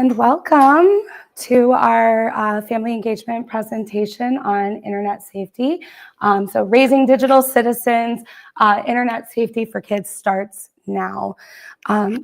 and welcome to our family engagement presentation on internet safety. So raising digital citizens, internet safety for kids starts now.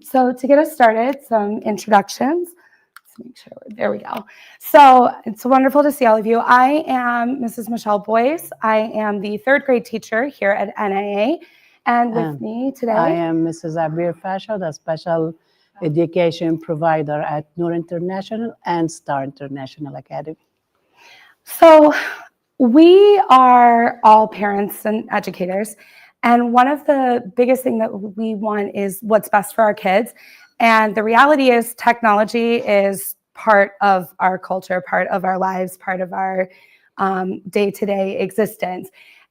So to get us started, some introductions. Let's make sure, there we go. So it's wonderful to see all of you. I am Mrs. Michelle Boyce. I am the third grade teacher here at NIA. And with me today, I am Mrs. Abir Fasho, the special education provider at Noor International and Star International Academy. So we are all parents and educators, and one of the biggest things that we want is what's best for our kids. And the reality is technology is part of our culture, part of our lives, part of our day-to-day existence.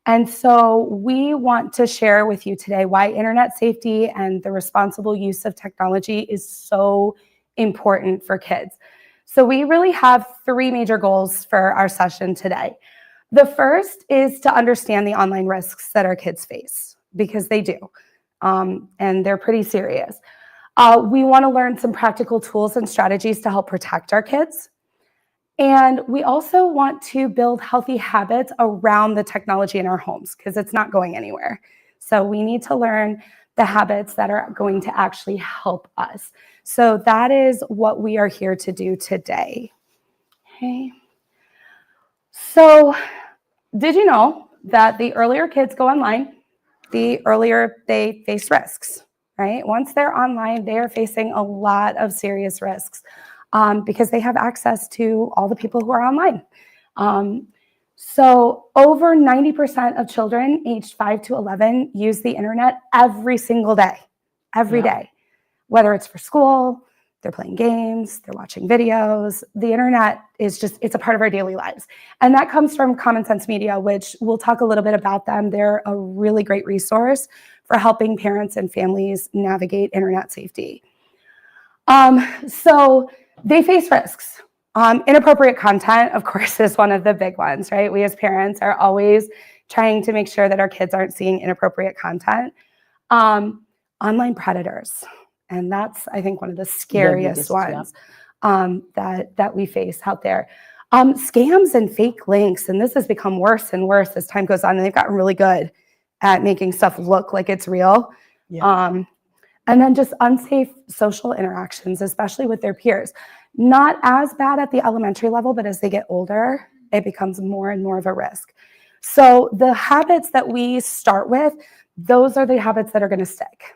And so we want to share with you today why internet safety and the responsible use of technology is so important for kids. So we really have three major goals for our session today. The first is to understand the online risks that our kids face, because they do, and they're pretty serious. We want to learn some practical tools and strategies to help protect our kids. And we also want to build healthy habits around the technology in our homes because it's not going anywhere. So we need to learn the habits that are going to actually help us. So that is what we are here to do today. Okay. So did you know that the earlier kids go online, the earlier they face risks, right? Once they're online, they are facing a lot of serious risks. Because they have access to all the people who are online. So over 90% of children aged 5 to 11 use the internet every single day, every day, whether it's for school, they're playing games, they're watching videos. The internet is just, it's a part of our daily lives. And that comes from Common Sense Media, which we'll talk a little bit about them. They're a really great resource for helping parents and families navigate internet safety. So they face risks. Inappropriate content, of course, is one of the big ones, right? We as parents are always trying to make sure that our kids aren't seeing inappropriate content. Online predators, and that's, I think, one of the scariest ones that we face out there. Scams and fake links, and this has become worse and worse as time goes on, and they've gotten really good at making stuff look like it's real. Yeah. And then just unsafe social interactions, especially with their peers. Not as bad at the elementary level, but as they get older, it becomes more and more of a risk. So the habits that we start with, those are the habits that are going to stick.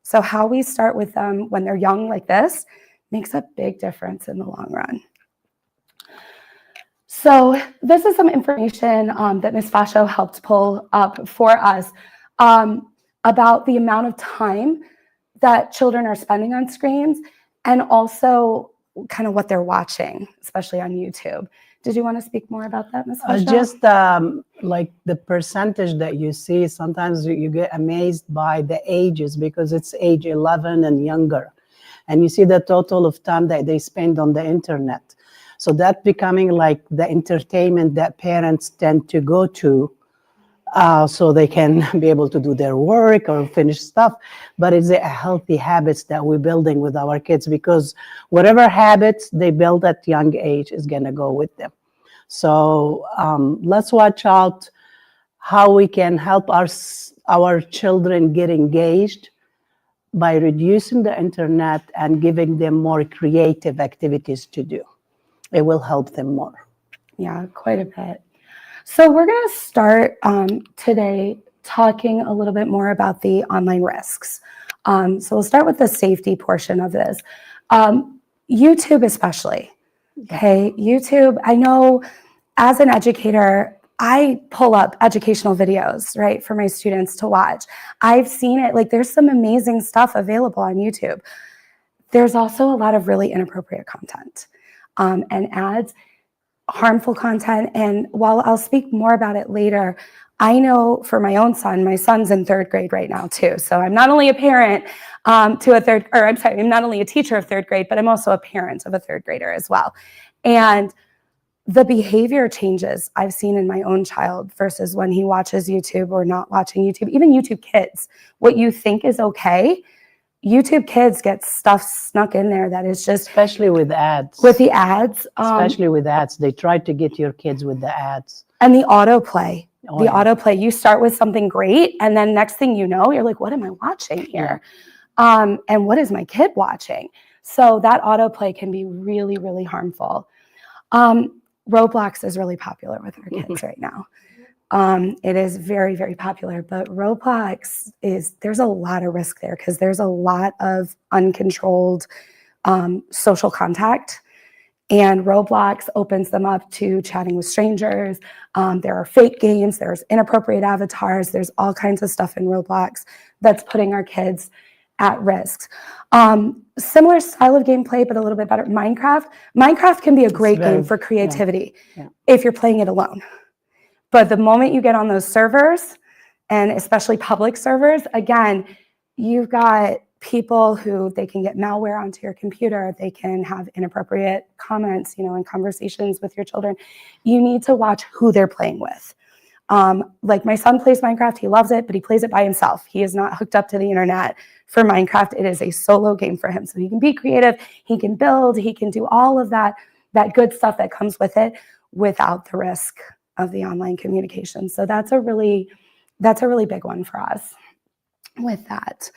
So how we start with them when they're young like this makes a big difference in the long run. So this is some information that Ms. Fasho helped pull up for us about the amount of time that children are spending on screens, and also kind of what they're watching, especially on YouTube. Did you want to speak more about that, Ms. Fasho? Just like the percentage that you see, sometimes you get amazed by the ages because it's age 11 and younger. And you see the total of time that they spend on the internet. So that becoming like the entertainment that parents tend to go to so they can be able to do their work or finish stuff. But it's a healthy habits that we're building with our kids, because whatever habits they build at young age is going to go with them. So let's watch out how we can help our children get engaged by reducing the internet and giving them more creative activities to do. It will help them more. Yeah, quite a bit. So we're going to start today talking a little bit more about the online risks. So we'll start with the safety portion of this. YouTube especially, okay? YouTube, I know as an educator, I pull up educational videos, right, for my students to watch. I've seen it, like there's some amazing stuff available on YouTube. There's also a lot of really inappropriate content and ads, harmful content. And while I'll speak more about it later, I know for my own son, my son's in third grade right now too. So I'm not only a parent I'm not only a teacher of third grade, but I'm also a parent of a third grader as well. And the behavior changes I've seen in my own child versus when he watches YouTube or not watching YouTube, even YouTube Kids, what you think is okay YouTube Kids get stuff snuck in there that is just Especially with ads. with the ads. Especially with ads. They try to get your kids with the ads. And the autoplay. Oh, the yeah. autoplay. You start with something great, and then next thing you know, you're like, what am I watching here? And what is my kid watching? So that autoplay can be really, really harmful. Roblox is really popular with our kids right now. It is very, very popular, but Roblox there's a lot of risk there because there's a lot of uncontrolled social contact, and Roblox opens them up to chatting with strangers. There are fake games, there's inappropriate avatars, there's all kinds of stuff in Roblox that's putting our kids at risk. Similar style of gameplay, but a little bit better. Minecraft can be a great game for creativity if you're playing it alone. But the moment you get on those servers, and especially public servers, again, you've got people who they can get malware onto your computer. They can have inappropriate comments, in conversations with your children. You need to watch who they're playing with. Like my son plays Minecraft, he loves it, but he plays it by himself. He is not hooked up to the internet for Minecraft. It is a solo game for him. So he can be creative, he can build, he can do all of that good stuff that comes with it without the risk of the online communication. So that's a really big one for us with that.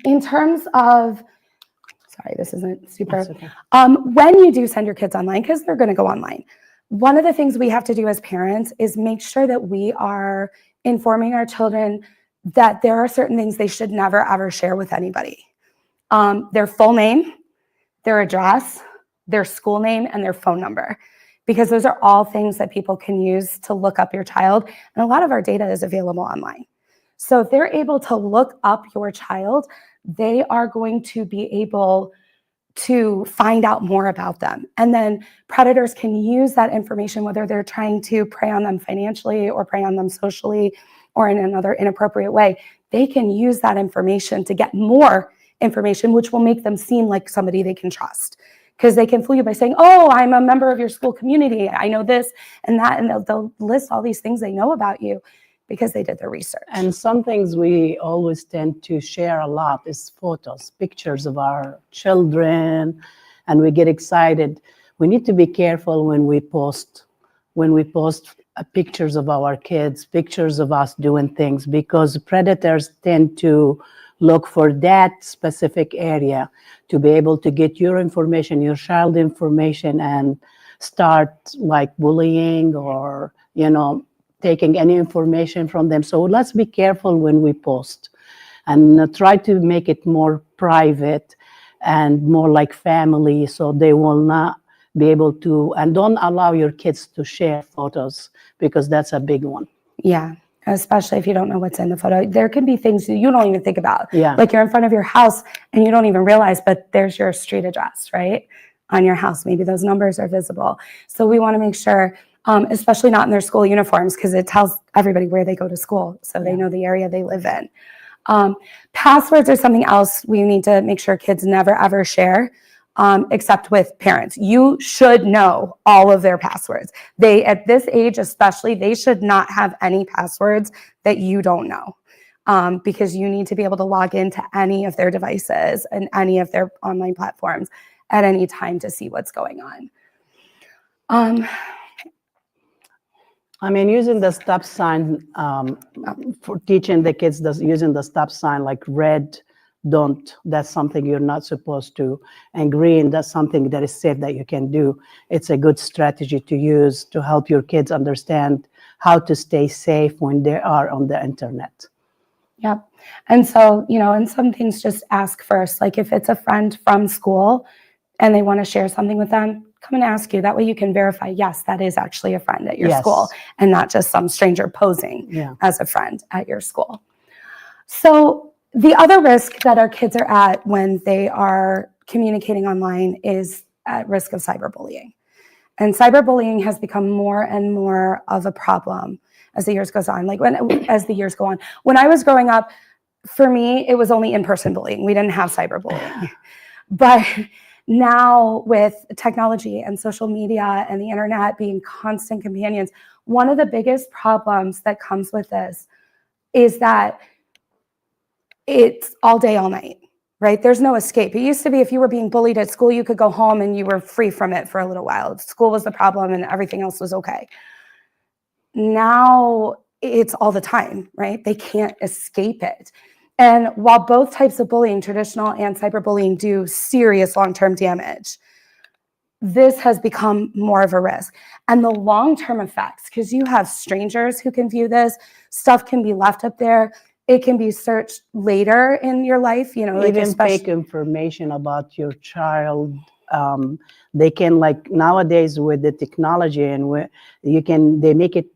In terms of, sorry, this isn't super, okay. When you do send your kids online, because they're going to go online, one of the things we have to do as parents is make sure that we are informing our children that there are certain things they should never, ever share with anybody. Their full name, their address, their school name, and their phone number, because those are all things that people can use to look up your child. And a lot of our data is available online. So if they're able to look up your child, they are going to be able to find out more about them. And then predators can use that information, whether they're trying to prey on them financially or prey on them socially or in another inappropriate way. They can use that information to get more information, which will make them seem like somebody they can trust. Because they can fool you by saying, oh, I'm a member of your school community. I know this and that. And they'll list all these things they know about you because they did their research. And some things we always tend to share a lot is photos, pictures of our children, and we get excited. We need to be careful when we post pictures of our kids, pictures of us doing things, because predators tend to look for that specific area to be able to get your information, your child information, and start like bullying or, taking any information from them. So let's be careful when we post and try to make it more private and more like family, so they will not be able to, and don't allow your kids to share photos, because that's a big one. Yeah, especially if you don't know what's in the photo. There can be things you don't even think about. Yeah. Like you're in front of your house and you don't even realize, but there's your street address, right? On your house. Maybe those numbers are visible. So we want to make sure, especially not in their school uniforms, because it tells everybody where they go to school. So they know the area they live in. Passwords are something else we need to make sure kids never, ever share. Except with parents. You should know all of their passwords. At this age especially, they should not have any passwords that you don't know, because you need to be able to log into any of their devices and any of their online platforms at any time to see what's going on. Using the stop sign, for teaching the kids using the stop sign, like red, don't, that's something you're not supposed to, and green, that's something that is safe that you can do. It's a good strategy to use to help your kids understand how to stay safe when they are on the internet. Yep. And so, and some things just ask first, like if it's a friend from school and they want to share something with them, come and ask you. That way you can verify, yes, that is actually a friend at your school and not just some stranger posing as a friend at your school. So the other risk that our kids are at when they are communicating online is at risk of cyberbullying. And cyberbullying has become more and more of a problem as the years goes on. As the years go on. When I was growing up, for me, it was only in-person bullying. We didn't have cyberbullying. But now with technology and social media and the internet being constant companions, one of the biggest problems that comes with this is that it's all day, all night, right? There's no escape. It used to be if you were being bullied at school, you could go home and you were free from it for a little while. School was the problem and everything else was okay. Now it's all the time, right? They can't escape it. And while both types of bullying, traditional and cyberbullying, do serious long-term damage, this has become more of a risk. And the long-term effects, because you have strangers who can view this, stuff can be left up there. It can be searched later in your life, like Even fake information about your child. They can, like nowadays with the technology, and they make it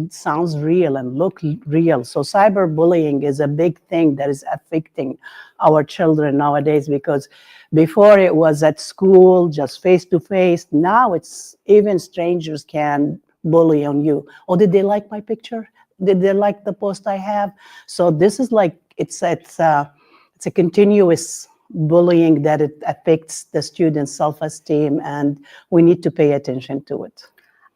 sounds real and look real. So cyberbullying is a big thing that is affecting our children nowadays, because before it was at school, just face to face. Now it's even strangers can bully on you. Oh, did they like my picture? Did they like the post I have? So this is like, it's a continuous bullying that it affects the students' self-esteem, and we need to pay attention to it.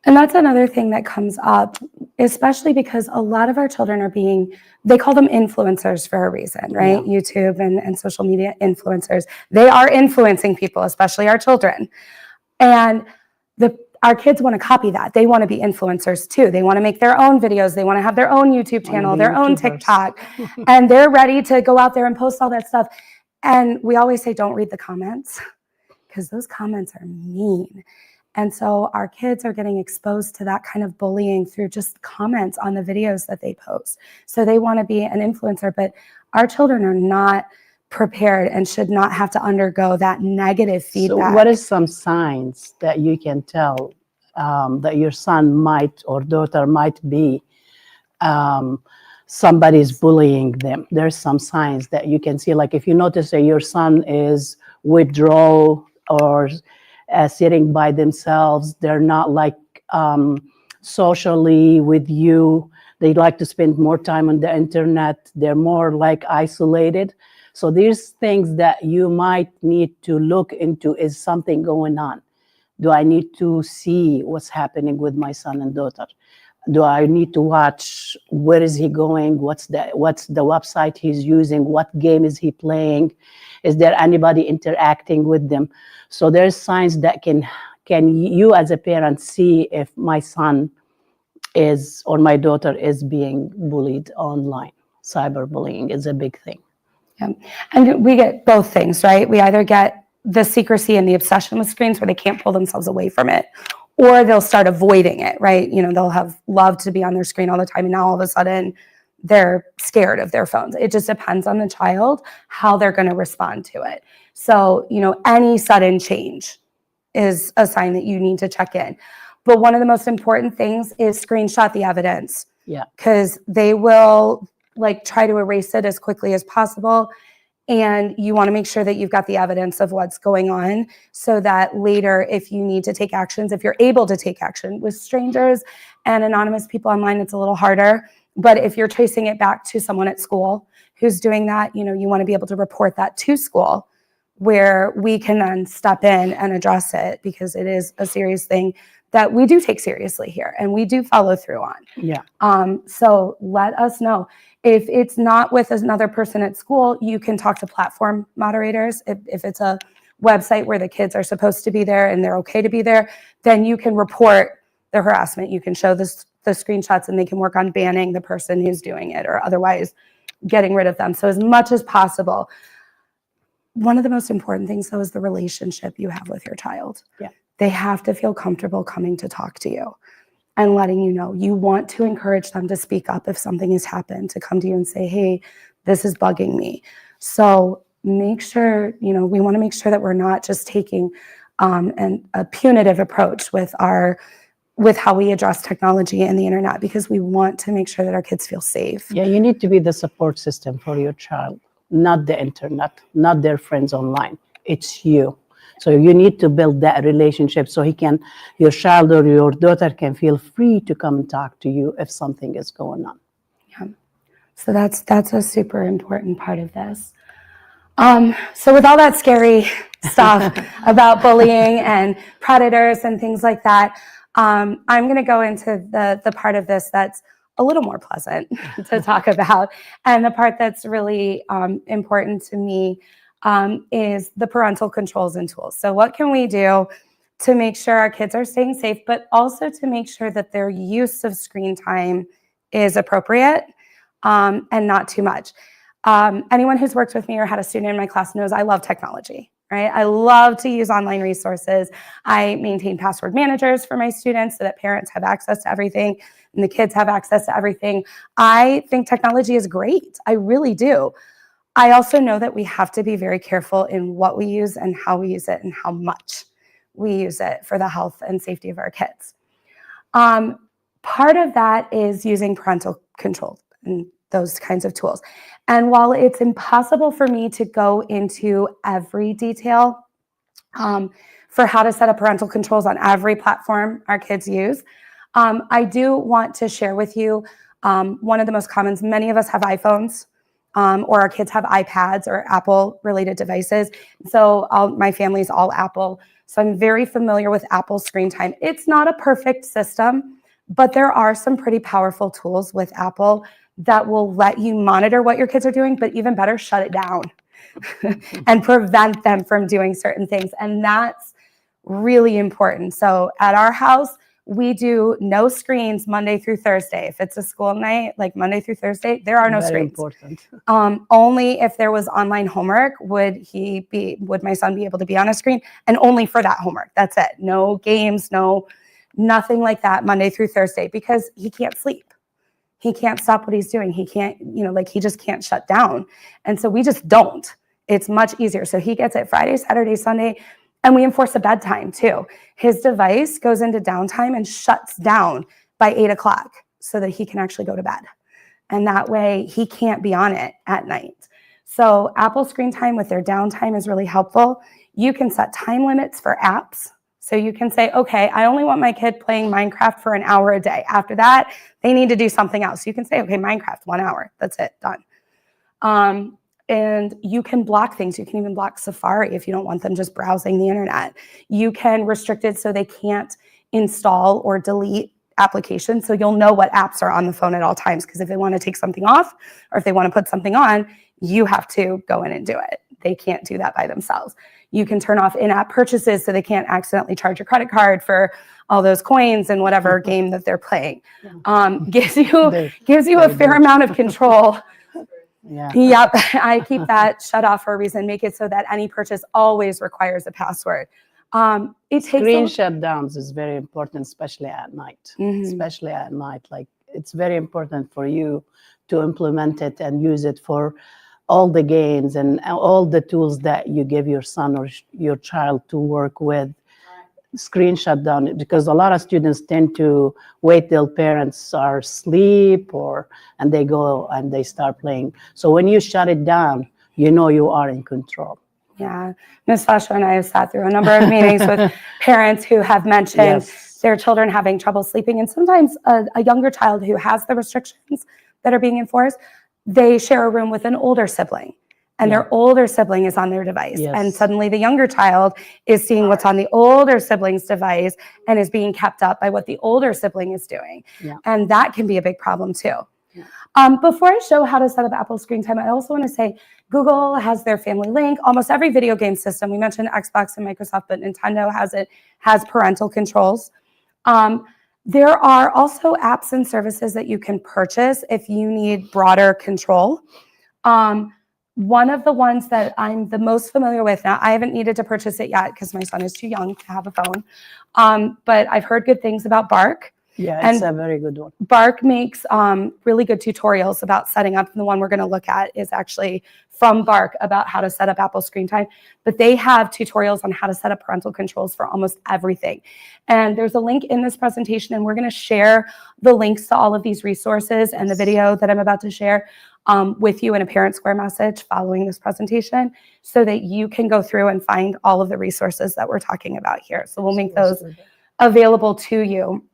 And that's another thing that comes up, especially because a lot of our children are they call them influencers for a reason, right? Yeah. YouTube and social media influencers. They are influencing people, especially our children. And our kids want to copy that. They want to be influencers too. They want to make their own videos. They want to have their own YouTube channel, their own TikTok. And they're ready to go out there and post all that stuff. And we always say, don't read the comments, because those comments are mean. And so our kids are getting exposed to that kind of bullying through just comments on the videos that they post. So they want to be an influencer, but our children are not prepared and should not have to undergo that negative feedback. So what is some signs that you can tell that your son might or daughter might be somebody's bullying them? There's some signs that you can see, like if you notice that your son is withdraw or sitting by themselves, they're not like socially with you, they like to spend more time on the internet, they're more like isolated. So there's things that you might need to look into. Is something going on? Do I need to see what's happening with my son and daughter? Do I need to watch where is he going? What's the website he's using? What game is he playing? Is there anybody interacting with them? So there's signs that can you as a parent see if my son is or my daughter is being bullied online. Cyberbullying is a big thing. Yeah. And we get both things, right? We either get the secrecy and the obsession with screens where they can't pull themselves away from it, or they'll start avoiding it, right? They'll have loved to be on their screen all the time, and now all of a sudden they're scared of their phones. It just depends on the child, how they're going to respond to it. So, any sudden change is a sign that you need to check in. But one of the most important things is screenshot the evidence. Yeah. Because they will try to erase it as quickly as possible. And you want to make sure that you've got the evidence of what's going on, so that later, if you need to take actions, if you're able to take action with strangers and anonymous people online, it's a little harder. But if you're tracing it back to someone at school who's doing that, you want to be able to report that to school, where we can then step in and address it, because it is a serious thing that we do take seriously here and we do follow through on. Yeah. So let us know. If it's not with another person at school, you can talk to platform moderators. If it's a website where the kids are supposed to be there and they're okay to be there, then you can report the harassment. You can show the screenshots, and they can work on banning the person who's doing it, or otherwise getting rid of them. So as much as possible. One of the most important things, though, is the relationship you have with your child. Yeah. They have to feel comfortable coming to talk to you and letting you know. You want to encourage them to speak up if something has happened, to come to you and say, hey, this is bugging me. So make sure, we want to make sure that we're not just taking a punitive approach with how we address technology and the internet, because we want to make sure that our kids feel safe. Yeah, you need to be the support system for your child, not the internet, not their friends online. It's you. So you need to build that relationship so your child or your daughter can feel free to come and talk to you if something is going on. Yeah. So that's a super important part of this. So with all that scary stuff about bullying and predators and things like that, I'm going to go into the part of this that's a little more pleasant to talk about. And the part that's really important to me is the parental controls and tools. So what can we do to make sure our kids are staying safe, but also to make sure that their use of screen time is appropriate and not too much. Anyone who's worked with me or had a student in my class knows I love technology, right? I love to use online resources. I maintain password managers for my students so that parents have access to everything and the kids have access to everything. I think technology is great. I really do. I also know that we have to be very careful in what we use and how we use it and how much we use it for the health and safety of our kids. Part of that is using parental control and those kinds of tools. And while it's impossible for me to go into every detail for how to set up parental controls on every platform our kids use, I do want to share with you one of the most common. Many of us have iPhones. Or our kids have iPads or Apple-related devices. So my family's all Apple. So I'm very familiar with Apple screen time. It's not a perfect system, but there are some pretty powerful tools with Apple that will let you monitor what your kids are doing, but even better, shut it down and prevent them from doing certain things. And that's really important. So at our house, we do no screens Monday through Thursday. If it's a school night, like Monday through Thursday, there are no Very screens. important. Only if there was online homework would my son be able to be on a screen, and only for that homework. That's it. No games, nothing like that Monday through Thursday, because he can't sleep. He can't stop what he's doing. He can't, he just can't shut down. And so we just don't. It's much easier. So he gets it Friday, Saturday, Sunday. And we enforce a bedtime too. His device goes into downtime and shuts down by 8 o'clock so that he can actually go to bed. And that way he can't be on it at night. So Apple screen time with their downtime is really helpful. You can set time limits for apps. So you can say, okay, I only want my kid playing Minecraft for an hour a day. After that, they need to do something else. You can say, okay, Minecraft, 1 hour. That's it, done. And you can block things. You can even block Safari if you don't want them just browsing the internet. You can restrict it so they can't install or delete applications. So you'll know what apps are on the phone at all times, because if they want to take something off or if they want to put something on, you have to go in and do it. They can't do that by themselves. You can turn off in-app purchases so they can't accidentally charge your credit card for all those coins and whatever game that they're playing. Gives you a fair amount of control. Yeah. Yep, I keep that shut off for a reason. Make it so that any purchase always requires a password. It takes Screen shutdowns is very important, especially at night. Mm-hmm. Especially at night, like it's very important for you to implement it and use it for all the games and all the tools that you give your son or your child to work with. Screen shutdown, because a lot of students tend to wait till parents are asleep and they go and they start playing. So when you shut it down, you are in control. Yeah, Ms. Fasho and I have sat through a number of meetings with parents who have mentioned their children having trouble sleeping, and sometimes a younger child who has the restrictions that are being enforced, they share a room with an older sibling. And their older sibling is on their device. Yes. And suddenly the younger child is seeing what's on the older sibling's device and is being kept up by what the older sibling is doing. Yeah. And that can be a big problem too. Yeah. Before I show how to set up Apple screen time, I also want to say Google has their family link. Almost every video game system, we mentioned Xbox and Microsoft, but Nintendo has parental controls. There are also apps and services that you can purchase if you need broader control. One of the ones that I'm the most familiar with now, I haven't needed to purchase it yet because my son is too young to have a phone, but I've heard good things about Bark. Yeah, it's a very good one. Bark makes really good tutorials about setting up. And the one we're going to look at is actually from Bark about how to set up Apple screen time. But they have tutorials on how to set up parental controls for almost everything. And there's a link in this presentation, and we're going to share the links to all of these resources and the video that I'm about to share with you in a Parent Square message following this presentation, so that you can go through and find all of the resources that we're talking about here. So we'll make those available to you.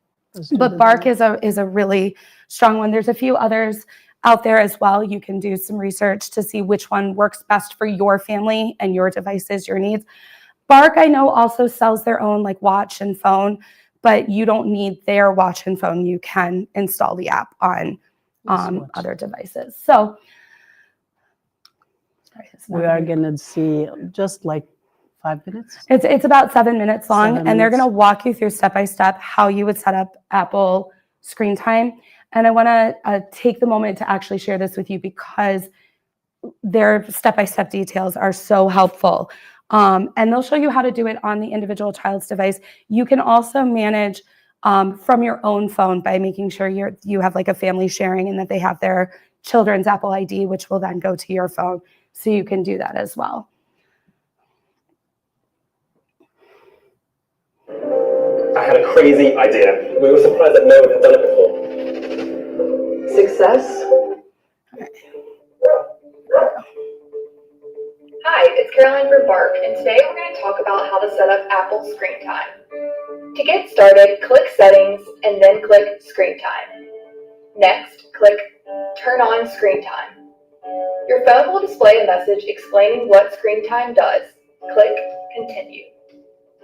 But Bark is a really strong one. There's a few others out there as well. You can do some research to see which one works best for your family and your devices, your needs. Bark, I know, also sells their own like watch and phone, but you don't need their watch and phone. You can install the app on other devices. So we are going to see just like 5 minutes. It's about 7 minutes long, 7 and they're minutes. going to walk you through step by step how you would set up Apple screen time. And I want to take the moment to actually share this with you because their step by step details are so helpful. And they'll show you how to do it on the individual child's device. You can also manage from your own phone by making sure you have like a family sharing and that they have their children's Apple ID, which will then go to your phone. So you can do that as well. I had a crazy idea. We were surprised that no one had done it before. Success? Hi, it's Caroline from Bark, and today we're going to talk about how to set up Apple Screen Time. To get started, click Settings and then click Screen Time. Next, click Turn on Screen Time. Your phone will display a message explaining what Screen Time does. Click Continue.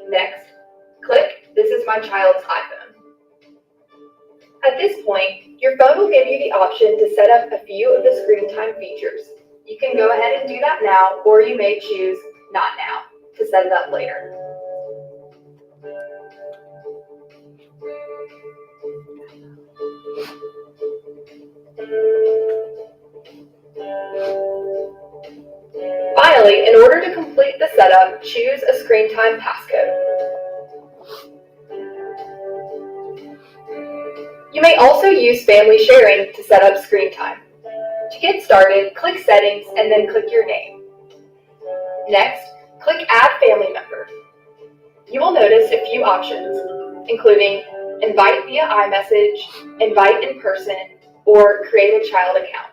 Next, click This is my child's iPhone. At this point, your phone will give you the option to set up a few of the Screen Time features. You can go ahead and do that now, or you may choose Not Now to set it up later. Finally, in order to complete the setup, choose a Screen Time passcode. You may also use family sharing to set up Screen Time. To get started, click Settings and then click your name. Next, click Add Family Member. You will notice a few options, including Invite via iMessage, Invite in person, or Create a child account.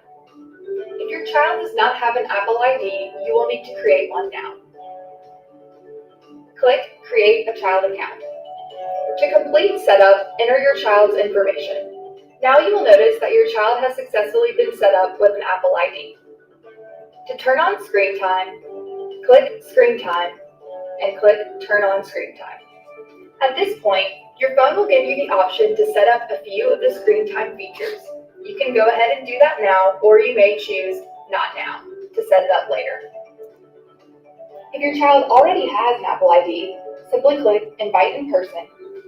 If your child does not have an Apple ID, you will need to create one now. Click Create a child account. To complete setup, enter your child's information. Now you will notice that your child has successfully been set up with an Apple ID. To turn on Screen Time, click Screen Time and click Turn on Screen Time. At this point, your phone will give you the option to set up a few of the Screen Time features. You can go ahead and do that now, or you may choose Not Now to set it up later. If your child already has an Apple ID, simply click Invite in person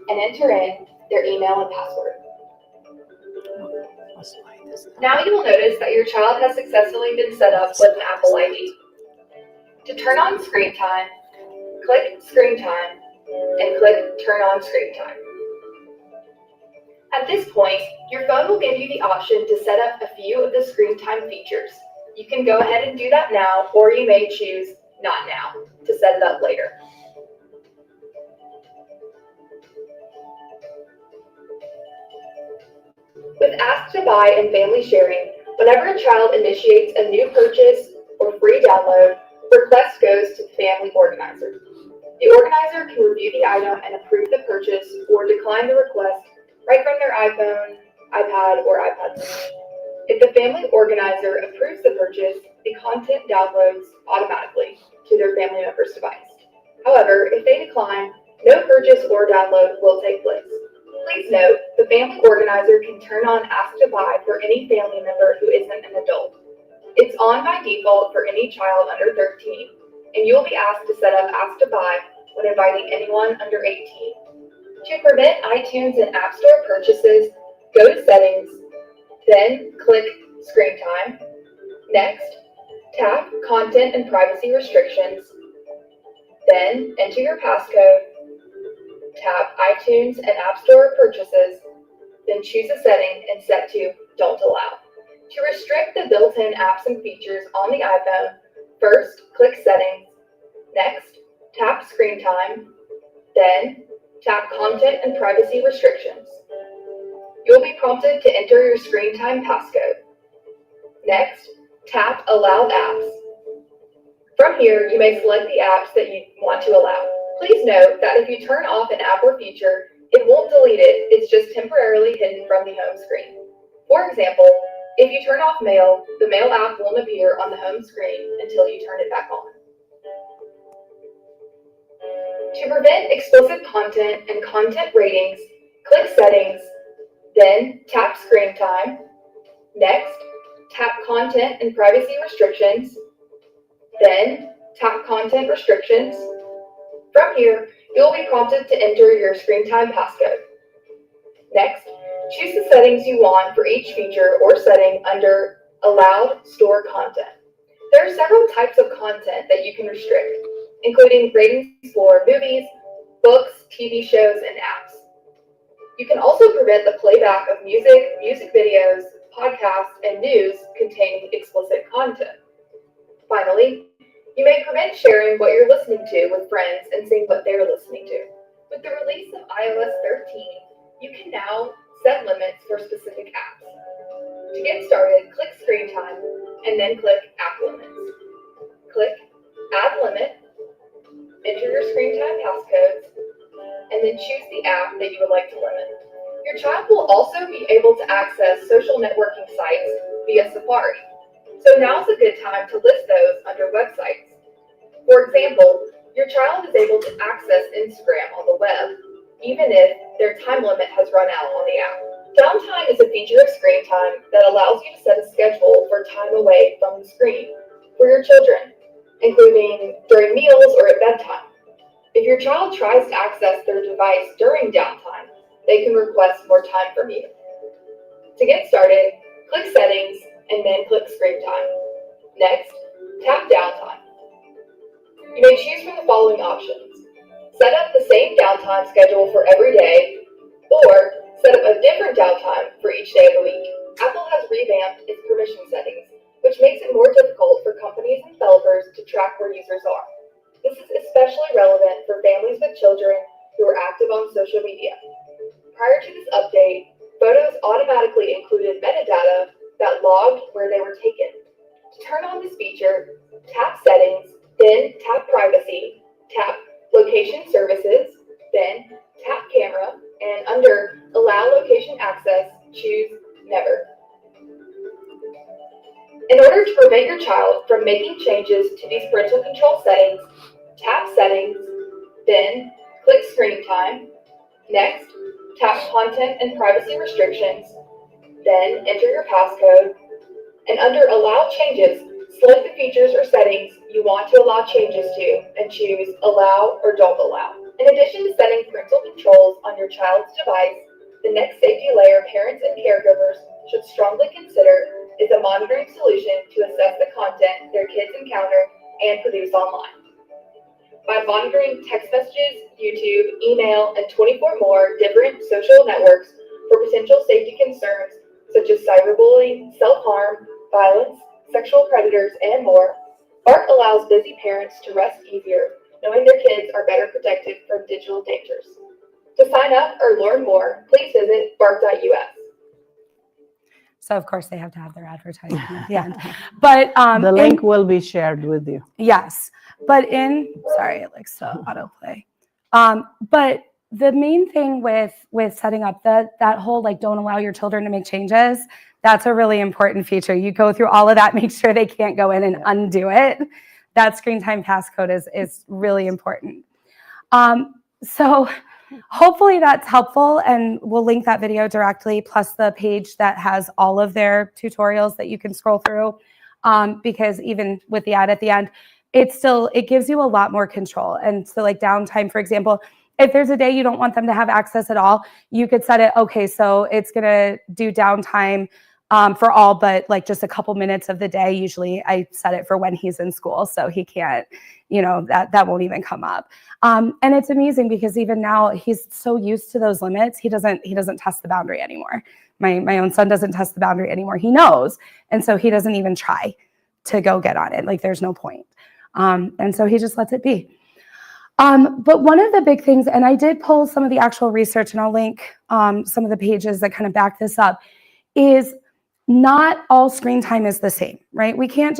and enter in their email and password. Now you will notice that your child has successfully been set up with an Apple ID. To turn on Screen Time, click Screen Time and click Turn on Screen Time. At this point, your phone will give you the option to set up a few of the Screen Time features. You can go ahead and do that now, or you may choose Not Now to set it up later. With Ask to Buy and family sharing, whenever a child initiates a new purchase or free download, the request goes to the family organizer. The organizer can review the item and approve the purchase or decline the request right from their iPhone, iPad, or iPad mini. If the family organizer approves the purchase, the content downloads automatically to their family member's device. However, if they decline, no purchase or download will take place. Please note, the family organizer can turn on Ask to Buy for any family member who isn't an adult. It's on by default for any child under 13, and you will be asked to set up Ask to Buy when inviting anyone under 18. To permit iTunes and App Store purchases, go to Settings, then click Screen Time. Next, tap Content and Privacy Restrictions, then enter your passcode. Tap iTunes and App Store purchases, then choose a setting and set to Don't Allow. To restrict the built-in apps and features on the iPhone, first click Settings, next tap Screen Time, then tap Content and Privacy Restrictions. You will be prompted to enter your Screen Time passcode. Next, tap Allow Apps. From here, you may select the apps that you want to allow. Please note that if you turn off an app or feature, it won't delete it, it's just temporarily hidden from the home screen. For example, if you turn off Mail, the Mail app won't appear on the home screen until you turn it back on. To prevent explicit content and content ratings, click Settings, then tap Screen Time. Next, tap Content and Privacy Restrictions, then tap Content Restrictions. From here, you will be prompted to enter your screen time passcode. Next, choose the settings you want for each feature or setting under Allowed Store Content. There are several types of content that you can restrict, including ratings for movies, books, TV shows, and apps. You can also prevent the playback of music videos, podcasts, and news containing explicit content. Finally, you may prevent sharing what you're listening to with friends and seeing what they're listening to. With the release of iOS 13, you can now set limits for specific apps. To get started, click Screen Time and then click App Limits. Click Add Limit, enter your screen time passcodes, and then choose the app that you would like to limit. Your child will also be able to access social networking sites via Safari. So now's a good time to list those under websites. For example, your child is able to access Instagram on the web, even if their time limit has run out on the app. Downtime is a feature of screen time that allows you to set a schedule for time away from the screen for your children, including during meals or at bedtime. If your child tries to access their device during downtime, they can request more time from you. To get started, click Settings and then click Screen Time. Next, tap Downtime. You may choose from the following options. Set up the same downtime schedule for every day, or set up a different downtime for each day of the week. Apple has revamped its permission settings, which makes it more difficult for companies and developers to track where users are. This is especially relevant for families with children who are active on social media. Prior to this update, photos automatically included metadata that logged where they were taken. To turn on this feature, tap Settings, then tap Privacy, tap Location Services, then tap Camera, and under Allow Location Access, choose Never. In order to prevent your child from making changes to these parental control settings, tap Settings, then click Screen Time. Next, tap Content and Privacy Restrictions, then enter your passcode, and under Allow Changes, select the features or settings you want to allow changes to and choose Allow or Don't Allow. In addition to setting parental controls on your child's device, the next safety layer parents and caregivers should strongly consider is a monitoring solution to assess the content their kids encounter and produce online. By monitoring text messages, YouTube, email, and 24 more different social networks for potential safety concerns such as cyberbullying, self-harm, violence, sexual predators, and more, BARK allows busy parents to rest easier, knowing their kids are better protected from digital dangers. To sign up or learn more, please visit bark.us. So of course they have to have their advertising at the end. But the link will be shared with you. Yes. But sorry, it likes to autoplay. But the main thing with setting up that whole don't allow your children to make changes, that's a really important feature. You go through all of that, make sure they can't go in and undo it. That screen time passcode is really important. So hopefully that's helpful, and we'll link that video directly, plus the page that has all of their tutorials that you can scroll through, because even with the ad at the end, it gives you a lot more control. And so downtime, for example, if there's a day you don't want them to have access at all, you could set it, okay, so it's gonna do downtime for all but just a couple minutes of the day. Usually I set it for when he's in school, so he can't, that won't even come up. And it's amazing because even now he's so used to those limits, he doesn't test the boundary anymore. My own son doesn't test the boundary anymore. He knows, and so he doesn't even try to go get on it. There's no point. And so he just lets it be. But one of the big things, and I did pull some of the actual research, and I'll link some of the pages that kind of back this up, is not all screen time is the same, right? We can't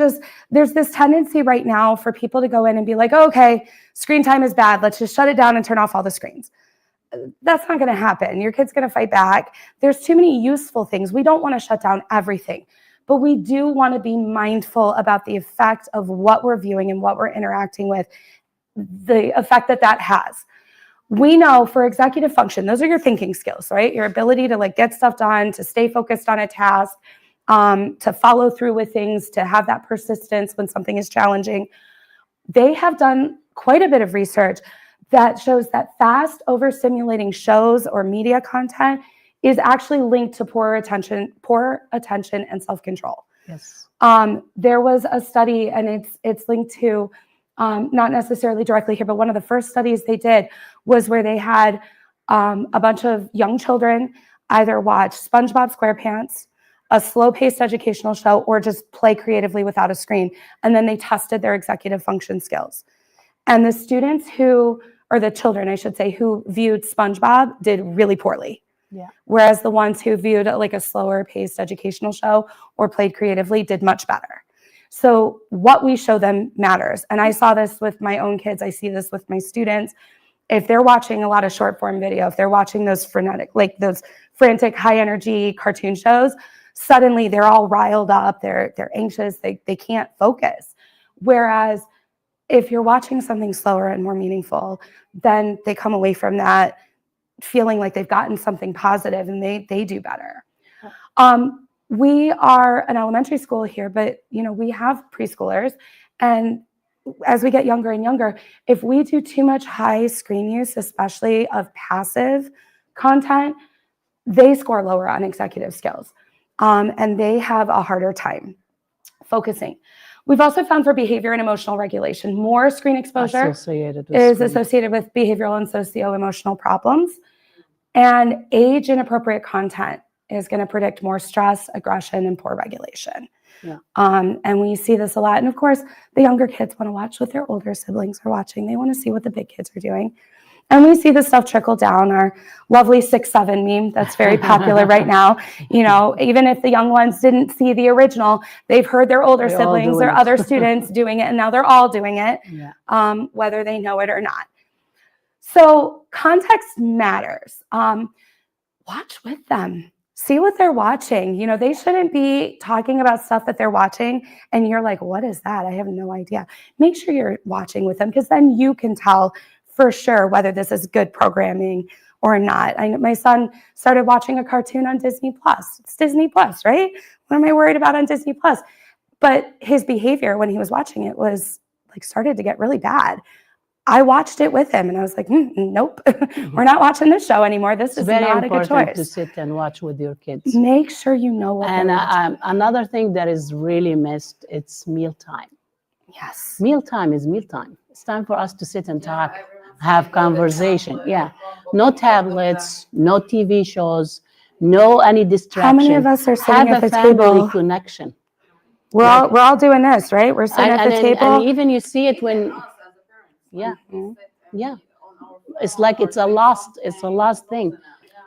there's this tendency right now for people to go in and be like, oh, okay, screen time is bad, let's just shut it down and turn off all the screens. That's not gonna happen. Your kid's gonna fight back. There's too many useful things. We don't wanna shut down everything, but we do wanna be mindful about the effect of what we're viewing and what we're interacting with the effect that that has. We know for executive function, those are your thinking skills, right? Your ability to like get stuff done, to stay focused on a task, to follow through with things, to have that persistence when something is challenging. They have done quite a bit of research that shows that fast overstimulating shows or media content is actually linked to poor attention and self-control. Yes. There was a study, and it's linked to not necessarily directly here, but one of the first studies they did was where they had a bunch of young children either watch SpongeBob SquarePants, a slow-paced educational show, or just play creatively without a screen. And then they tested their executive function skills. And the students or the children, I should say, who viewed SpongeBob did really poorly. Yeah. Whereas the ones who viewed like a slower paced educational show or played creatively did much better. So what we show them matters. And I saw this with my own kids. I see this with my students. If they're watching a lot of short form video, if they're watching those frantic, high energy cartoon shows, suddenly they're all riled up. They're anxious. They can't focus. Whereas if you're watching something slower and more meaningful, then they come away from that feeling like they've gotten something positive and they do better. We are an elementary school here, but we have preschoolers, and as we get younger and younger, if we do too much high screen use, especially of passive content, they score lower on executive skills, and they have a harder time focusing. We've also found for behavior and emotional regulation, more screen exposure is associated with behavioral and socio-emotional problems. And age-inappropriate content is going to predict more stress, aggression, and poor regulation. Yeah. And we see this a lot. And of course, the younger kids want to watch what their older siblings are watching. They want to see what the big kids are doing. And we see this stuff trickle down. Our lovely 6'7" meme that's very popular right now. Even if the young ones didn't see the original, they've heard their older siblings or other students doing it, and now they're all doing it, whether they know it or not. So context matters. Watch with them. See what they're watching. They shouldn't be talking about stuff that they're watching and you're like, what is that? I have no idea. Make sure you're watching with them, because then you can tell for sure whether this is good programming or not. My son started watching a cartoon on Disney Plus. It's Disney Plus, right? What am I worried about on Disney Plus? But his behavior when he was watching it was started to get really bad. I watched it with him and I was like, nope, we're not watching this show anymore. This is not a good choice. Very important to sit and watch with your kids. Make sure you know what they're watching. Another thing that is really missed, it's mealtime. Yes. Mealtime is mealtime. It's time for us to sit and talk, have conversation. Yeah. No tablets, no TV shows, no any distraction. How many of us are sitting at the table? Have a family connection. We're all doing this, right? We're sitting at the table. And even you see it when... Yeah. Yeah. It's like it's a lost thing.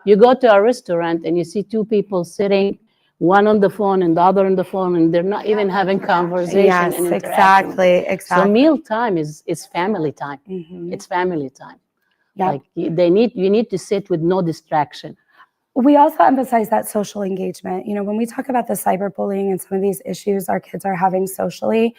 You go to a restaurant and you see two people sitting, one on the phone and the other on the phone, and they're not even having conversation. Yes, and exactly. So meal time is family time. Mm-hmm. It's family time. Yep. You need to sit with no distraction. We also emphasize that social engagement. When we talk about the cyberbullying and some of these issues our kids are having socially,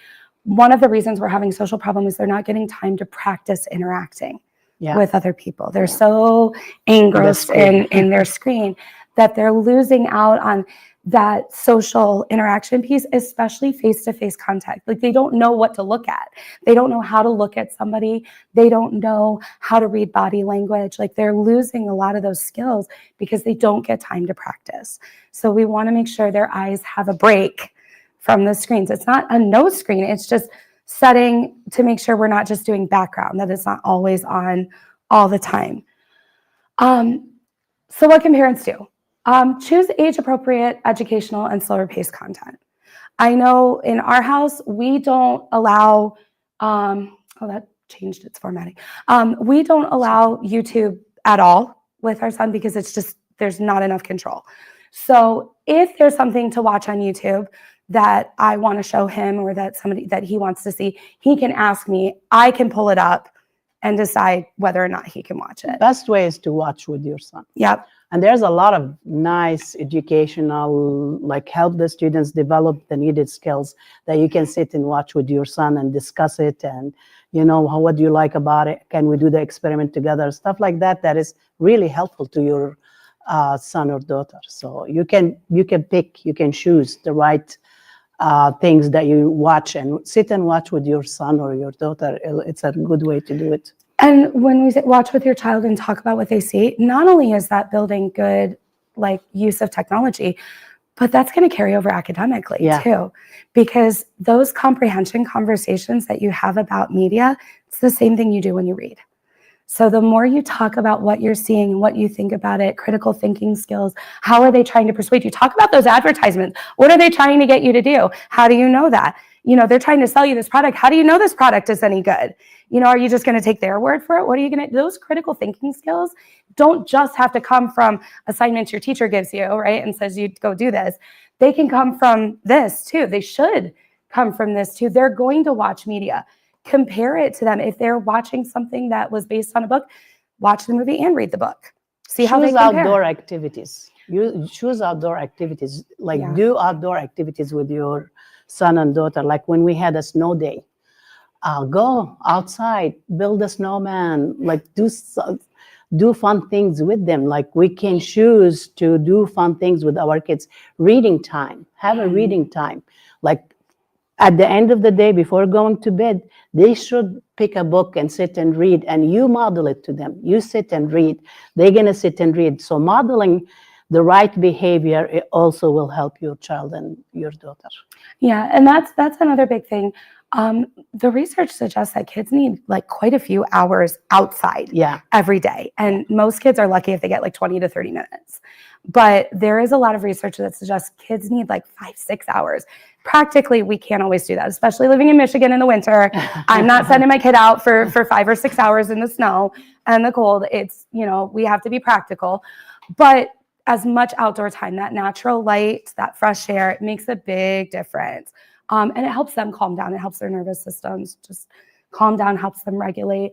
one of the reasons we're having social problems is they're not getting time to practice interacting with other people. They're so engrossed in their screen that they're losing out on that social interaction piece, especially face-to-face contact. They don't know what to look at. They don't know how to look at somebody. They don't know how to read body language. They're losing a lot of those skills because they don't get time to practice. So we want to make sure their eyes have a break from the screens. It's not a no screen. It's just setting to make sure we're not just doing background, that it's not always on all the time. So what can parents do? Choose age-appropriate educational and slower-paced content. I know in our house, we don't allow, that changed its formatting. We don't allow YouTube at all with our son because there's not enough control. So if there's something to watch on YouTube that I want to show him or that he wants to see, he can ask me, I can pull it up and decide whether or not he can watch it. Best way is to watch with your son. Yep. And there's a lot of nice educational, like help the students develop the needed skills that you can sit and watch with your son and discuss it. And, what do you like about it? Can we do the experiment together? Stuff like that, that is really helpful to your son or daughter. So you can pick, you can choose the right things that you watch and sit and watch with your son or your daughter. It's a good way to do it. And when we watch with your child and talk about what they see, not only is that building good, like, use of technology, but that's going to carry over academically too, because those comprehension conversations that you have about media, it's the same thing you do when you read. So the more you talk about what you're seeing, what you think about it, critical thinking skills, how are they trying to persuade you? Talk about those advertisements. What are they trying to get you to do? How do you know that? They're trying to sell you this product. How do you know this product is any good? Are you just going to take their word for it? What are you going to, those critical thinking skills don't just have to come from assignments your teacher gives you, right? And says you go do this. They can come from this too. They should come from this too. They're going to watch media. Compare it to them. If they're watching something that was based on a book, watch the movie and read the book. See how they compare. Choose outdoor activities. You choose outdoor activities, like do outdoor activities with your son and daughter. Like when we had a snow day, go outside, build a snowman, like do fun things with them. Like we can choose to do fun things with our kids. Reading time, have a reading time. Like at the end of the day, before going to bed, they should pick a book and sit and read, and you model it to them. You sit and read. They're going to sit and read. So modeling the right behavior, it also will help your child and your daughter. Yeah, and that's another big thing. The research suggests that kids need like quite a few hours outside every day. And most kids are lucky if they get like 20 to 30 minutes. But there is a lot of research that suggests kids need like 5-6 hours. Practically, we can't always do that, especially living in Michigan in the winter. I'm not sending my kid out for 5 or 6 hours in the snow and the cold. It's, we have to be practical. But as much outdoor time, that natural light, that fresh air, it makes a big difference. And it helps them calm down. It helps their nervous systems just calm down, helps them regulate.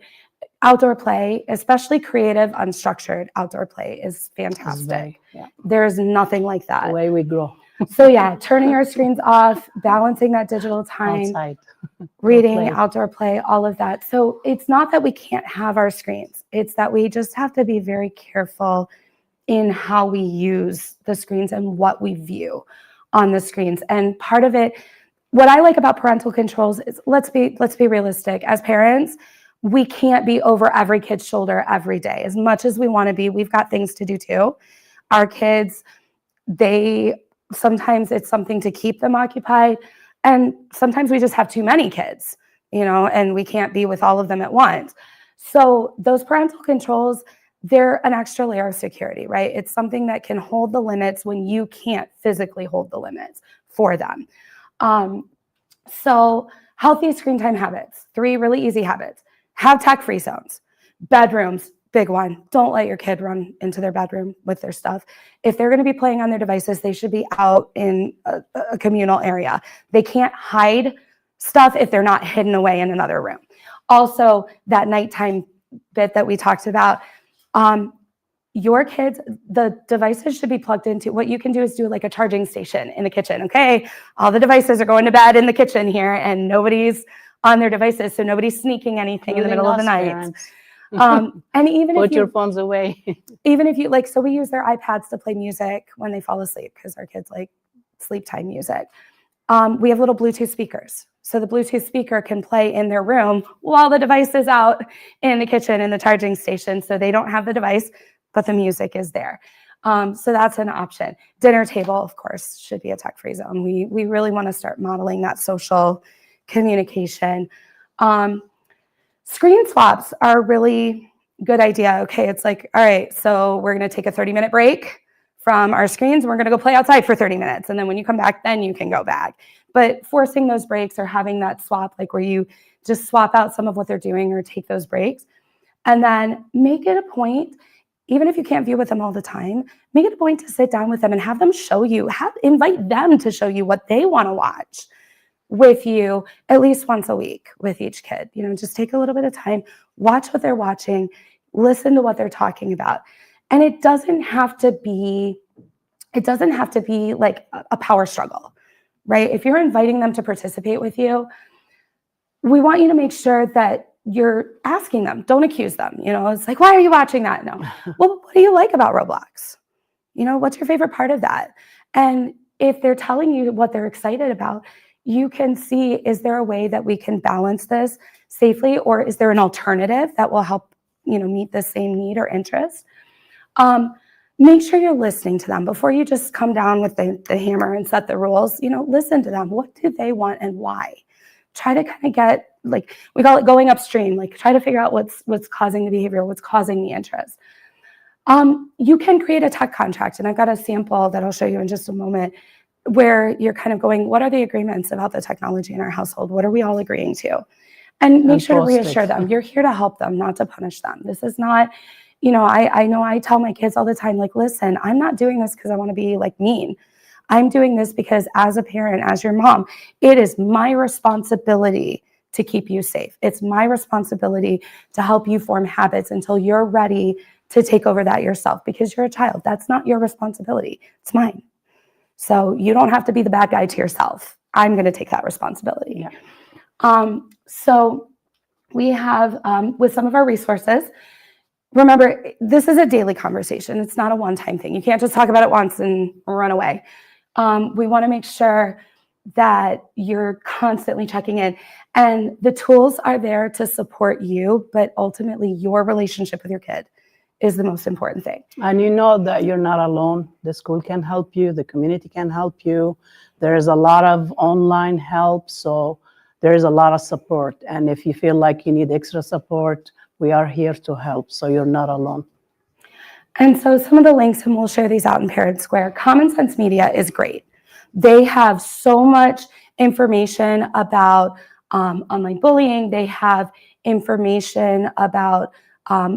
Outdoor play, especially creative, unstructured outdoor play, is fantastic. There is nothing like that. The way we grow. So turning our screens off, balancing that digital time, outside, reading, outdoor play, all of that. So it's not that we can't have our screens. It's that we just have to be very careful in how we use the screens and what we view on the screens. And part of it, what I like about parental controls is let's be realistic. As parents, we can't be over every kid's shoulder every day. As much as we want to be, we've got things to do too. Our kids, sometimes it's something to keep them occupied. And sometimes we just have too many kids, and we can't be with all of them at once. So those parental controls, they're an extra layer of security, right? It's something that can hold the limits when you can't physically hold the limits for them. So healthy screen time habits, 3 really easy habits. Have tech-free zones. Bedrooms, big one. Don't let your kid run into their bedroom with their stuff. If they're going to be playing on their devices, they should be out in a communal area. They can't hide stuff if they're not hidden away in another room. Also, that nighttime bit that we talked about, your kids, the devices should be plugged into. What you can do is do like a charging station in the kitchen. Okay, all the devices are going to bed in the kitchen here, and nobody's on their devices, so nobody's sneaking anything in the middle of the night. And even put your phones away. Even if you so we use their iPads to play music when they fall asleep because our kids like sleep time music. We have little Bluetooth speakers. So the Bluetooth speaker can play in their room while the device is out in the kitchen in the charging station. So they don't have the device, but the music is there. So that's an option. Dinner table, of course, should be a tech-free zone. We really want to start modeling that social communication. Screen swaps are a really good idea. Okay, it's like, all right, so we're going to take a 30-minute break from our screens. We're going to go play outside for 30 minutes. And then when you come back, then you can go back. But forcing those breaks or having that swap, like where you just swap out some of what they're doing or take those breaks. And then make it a point, even if you can't view with them all the time, make it a point to sit down with them and have them show you, invite them to show you what they want to watch with you at least once a week with each kid. Just take a little bit of time, watch what they're watching, listen to what they're talking about. And it doesn't have to be like a power struggle, right? If you're inviting them to participate with you, we want you to make sure that you're asking them. Don't accuse them. It's like, why are you watching that? No. Well, what do you like about Roblox? What's your favorite part of that? And if they're telling you what they're excited about, you can see, is there a way that we can balance this safely, or is there an alternative that will help, meet the same need or interest? Make sure you're listening to them before you just come down with the hammer and set the rules. Listen to them. What do they want and why? Try to kind of get, like, we call it going upstream, like try to figure out what's causing the behavior, what's causing the interest. You can create a tech contract, and I've got a sample that I'll show you in just a moment, where you're kind of going, what are the agreements about the technology in our household? What are we all agreeing to? And make sure to reassure them. You're here to help them, not to punish them. This is not, I know I tell my kids all the time, like, listen, I'm not doing this because I want to be like mean. I'm doing this because as a parent, as your mom, it is my responsibility to keep you safe. It's my responsibility to help you form habits until you're ready to take over that yourself, because you're a child. That's not your responsibility. It's mine. So you don't have to be the bad guy to yourself. I'm going to take that responsibility. Yeah. So we have, with some of our resources, remember, this is a daily conversation. It's not a one-time thing. You can't just talk about it once and run away. We want to make sure that you're constantly checking in. And the tools are there to support you, but ultimately your relationship with your kid is the most important thing. And you know that you're not alone. The school can help you. The community can help you. There's a lot of online help. So there's a lot of support. And if you feel like you need extra support, we are here to help. So you're not alone. And so some of the links, and we'll share these out in Parent Square. Common Sense Media is great. They have so much information about online bullying. They have information about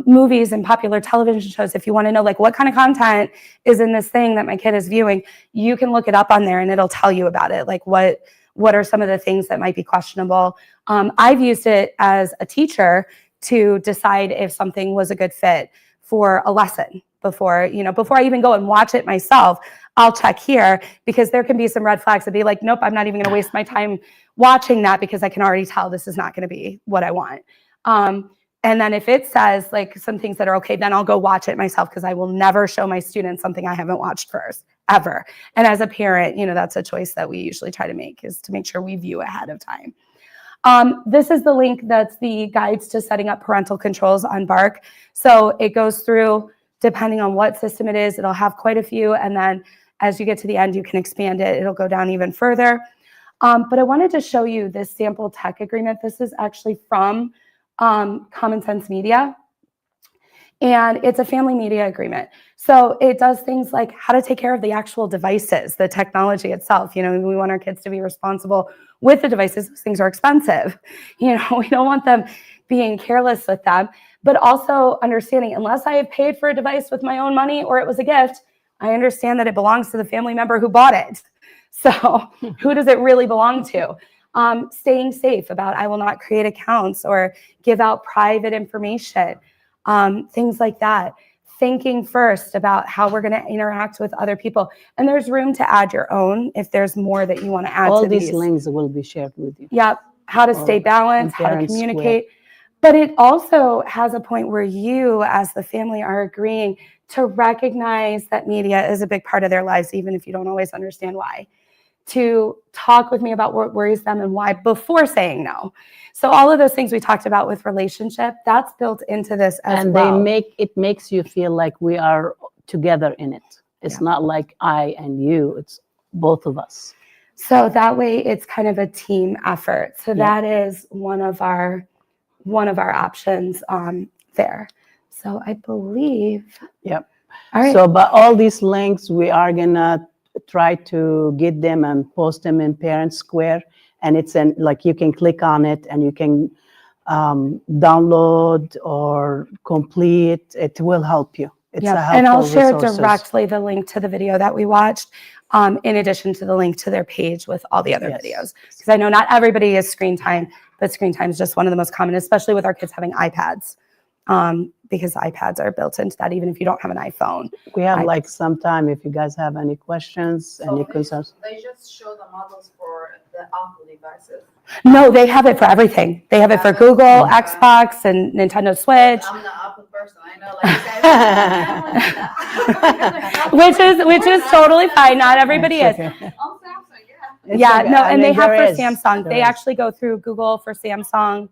movies and popular television shows. If you want to know, like, what kind of content is in this thing that my kid is viewing, you can look it up on there and it'll tell you about it. Like, what are some of the things that might be questionable? I've used it as a teacher to decide if something was a good fit for a lesson before I even go and watch it myself. I'll check here, because there can be some red flags to be like, nope, I'm not even going to waste my time watching that, because I can already tell this is not going to be what I want. And then if it says like some things that are okay, then I'll go watch it myself, because I will never show my students something I haven't watched first, ever. And as a parent, that's a choice that we usually try to make, is to make sure we view ahead of time. This is the link that's the guides to setting up parental controls on Bark. So it goes through, depending on what system it is, it'll have quite a few. And then as you get to the end, you can expand it. It'll go down even further. But I wanted to show you this sample tech agreement. This is actually from Common Sense Media. And it's a family media agreement. So it does things like how to take care of the actual devices, the technology itself. We want our kids to be responsible with the devices. Those things are expensive. We don't want them being careless with them, but also understanding, unless I have paid for a device with my own money or it was a gift, I understand that it belongs to the family member who bought it. So who does it really belong to? Staying safe about, I will not create accounts or give out private information. Things like that. Thinking first about how we're going to interact with other people. And there's room to add your own if there's more that you want to add All to these links will be shared with you. Yep. How to stay balanced, how to communicate. But it also has a point where you, as the family, are agreeing to recognize that media is a big part of their lives, even if you don't always understand why. To talk with me about what worries them and why before saying no. So all of those things we talked about with relationship, that's built into this as well. And it makes you feel like we are together in it. It's not like I and you, it's both of us. So that way it's kind of a team effort. So that is one of our options there. So I believe. Yep. All right. So but all these links, we are gonna try to get them and post them in Parent Square. And it's like you can click on it and you can download or complete. It will help you. It's a helpful and I'll share resources. directly the link to the video that we watched, in addition to the link to their page with all the other videos. Because I know not everybody is screen time, but screen time is just one of the most common, especially with our kids having iPads. because iPads are built into that, even if you don't have an iPhone. We have like some time if you guys have any questions, any concerns. They just show the models for the Apple devices. No, they have it for everything. They have it for Google, Xbox, and Nintendo Switch. I'm the Apple person. I know, like, which is totally fine. Not everybody is. on Samsung, yeah. Yeah, okay. no, I and mean, they have there for is. Samsung. There They is. actually go through Google for Samsung.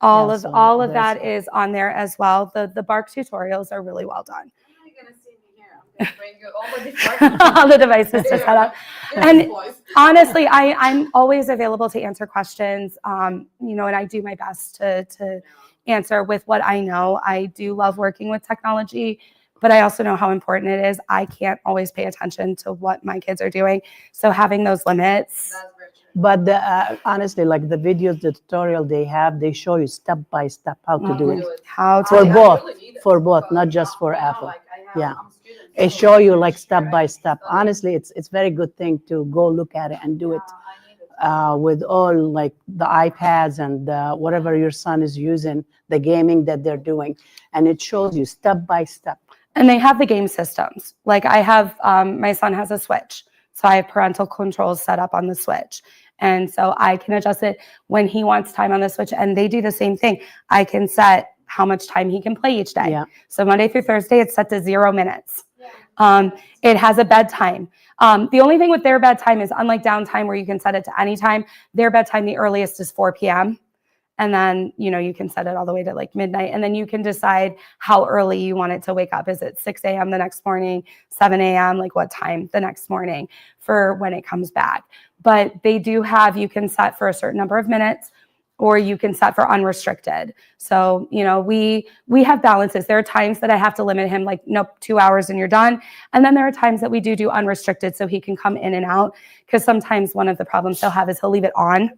Yeah, so All of there's- that is on there as well. The Bark tutorials are really well done. How are you gonna see me here? I'm gonna bring you all the devices. All the devices to set up. And boys. honestly, I'm always available to answer questions. And I do my best to answer with what I know. I do love working with technology, but I also know how important it is. I can't always pay attention to what my kids are doing. So having those limits. That's very true. But honestly, like the videos, the tutorial they show you step by step how to do it. How to For I both, really need it for both, because not just for I know, Apple. like, I have- Yeah. I'm a student, It so show you like sure step I by can step. study. Honestly, it's very good thing to go look at it and do it I need it. with all like the iPads and whatever your son is using, the gaming that they're doing, and it shows you step by step. And they have the game systems. Like I have, my son has a Switch. So I have parental controls set up on the Switch. And so I can adjust it when he wants time on the Switch. And they do the same thing. I can set how much time he can play each day. Yeah. So Monday through Thursday, it's set to 0 minutes. It has a bedtime. The only thing with their bedtime is unlike downtime where you can set it to any time, their bedtime, the earliest is 4 p.m. And then, you can set it all the way to like midnight. And then you can decide how early you want it to wake up. Is it 6 a.m. the next morning, 7 a.m., like what time the next morning for when it comes back. But they do have, you can set for a certain number of minutes or you can set for unrestricted. So, we have balances. There are times that I have to limit him, like, nope, 2 hours and you're done. And then there are times that we do unrestricted so he can come in and out. Because sometimes one of the problems he'll have is he'll leave it on.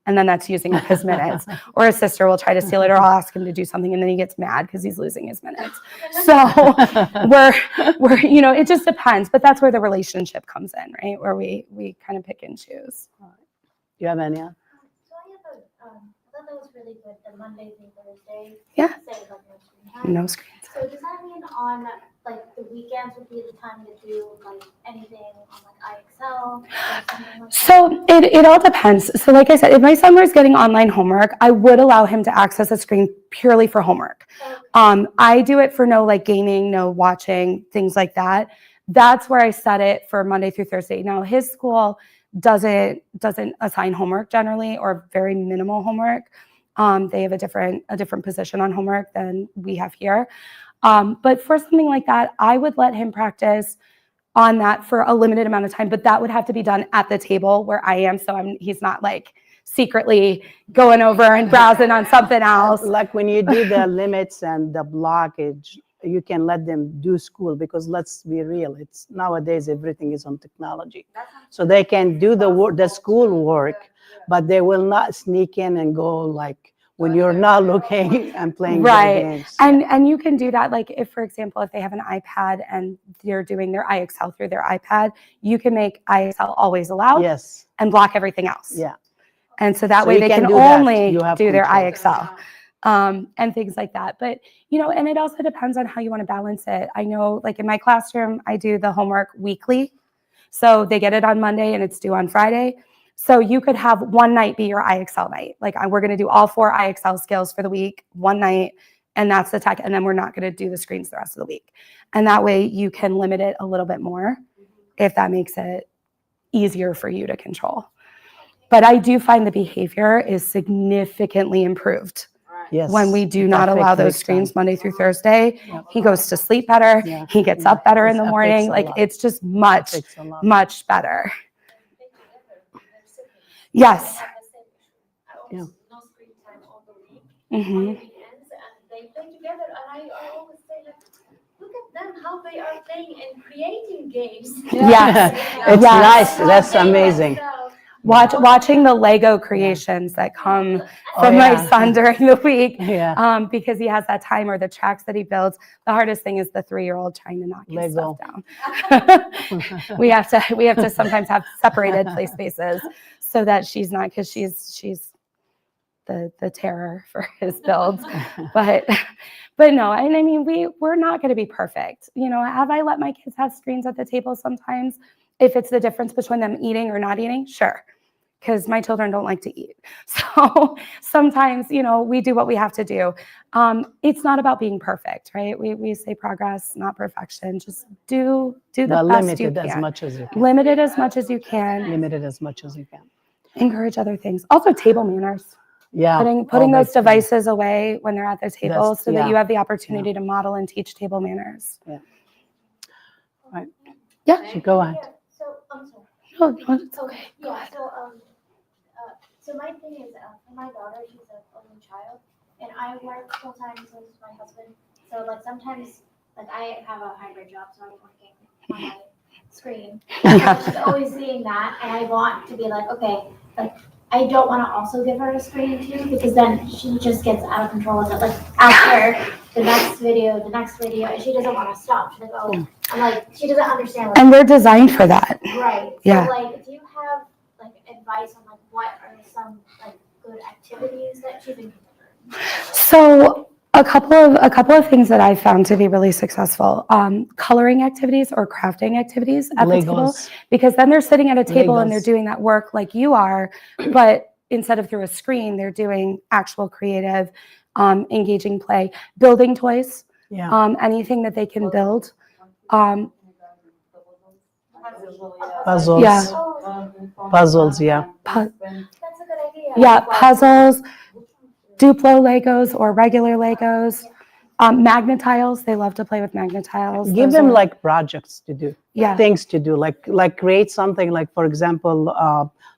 And then that's using up his minutes. Or his sister will try to steal it, or I'll ask him to do something, and then he gets mad because he's losing his minutes. So we're it just depends. But that's where the relationship comes in, right? Where we kind of pick and choose. You have any? So I have I thought that was really good, the Monday through Thursday. Yeah. Say like no screen time. No screens. So does that mean on like the weekends would be the time to do like anything on like IXL or something like that? So it all depends. So like I said, if my son was getting online homework, I would allow him to access a screen purely for homework. I do it for no like gaming, no watching, things like that. That's where I set it for Monday through Thursday. Now his school doesn't assign homework generally, or very minimal homework. They have a different position on homework than we have here. But for something like that, I would let him practice on that for a limited amount of time, but that would have to be done at the table where I am. So he's not like secretly going over and browsing on something else. Like when you do the limits and the blockage, you can let them do school, because let's be real, it's nowadays everything is on technology. So they can do the school work, but they will not sneak in and go like when you're not looking and playing Right. video games. And you can do that, like if, for example, if they have an iPad and they're doing their IXL through their iPad, you can make IXL always allowed Yes. and block everything else. Yeah. And so that So way you they can can do that. only You have do their control. IXL. And things like that. But, and it also depends on how you want to balance it. I know, like in my classroom, I do the homework weekly. So they get it on Monday and it's due on Friday. So you could have one night be your IXL night. Like we're going to do all 4 IXL skills for the week, one night, and that's the tech. And then we're not going to do the screens the rest of the week. And that way you can limit it a little bit more if that makes it easier for you to control. But I do find the behavior is significantly improved. Yes. When we do not That allow those takes screens time. Monday through Thursday, Yep. he goes to sleep better. Yeah. He gets up better in the It morning. affects a Like lot. it's just much, Takes a lot. much better. Yes. Yeah. No screen time all the week, Mhm. on the weekends, and they play together. And I always say, like, look at them, how they are playing and creating games. Yes. It's Yes. nice. That's amazing. Watching the Lego creations that come from Oh, my yeah. son during the week, Yeah. because he has that timer, the tracks that he builds. The hardest thing is the 3-year-old trying to knock his Lego. stuff down. We have to sometimes have separated play spaces so that she's not, because she's the terror for his builds. But no, and I mean, we're not going to be perfect. You know, have I let my kids have screens at the table sometimes? If it's the difference between them eating or not eating, sure, because my children don't like to eat. So sometimes, you know, we do what we have to do. It's not about being perfect, right? We say progress, not perfection. Just do the best you limited as can. much as you can. Limited as much as you can. Limited as much as you can. Encourage other things. Also, table manners. Yeah. Putting all those that, devices away when they're at the table That's- so that yeah. you have the opportunity to model and teach table manners. Yeah. Right. Yeah. So go ahead. Yeah, so, I'm sorry. No, it's okay. Go Yeah, ahead. so my thing is, for my daughter, she's an only child, and I work full time, so does my husband. So like sometimes, like I have a hybrid job, so I'm working on my screen. So she's always seeing that, and I want to be like, okay, like I don't want to also give her a screen too, because then she just gets out of control with it. Like after the next video, and she doesn't want to stop. She's like, oh, I'm like, she doesn't understand. Like, And we're designed for that. right. Yeah. So like, do you have like advice on like what are some like good activities that she can do? So a couple of things that I found to be really successful: coloring activities or crafting activities at the table, Legos. because then they're sitting at a table and they're Legos. doing that work like you are, but instead of through a screen, they're doing actual creative, engaging play. Building toys, Yeah. anything that they can build. Puzzles. Yeah. Puzzles. Yeah. That's a good idea. Yeah, puzzles, Duplo Legos or regular Legos, Magnetiles. They love to play with Magnetiles. Give Those them are- like projects to do. Yeah. Things to do, like create something, like for example,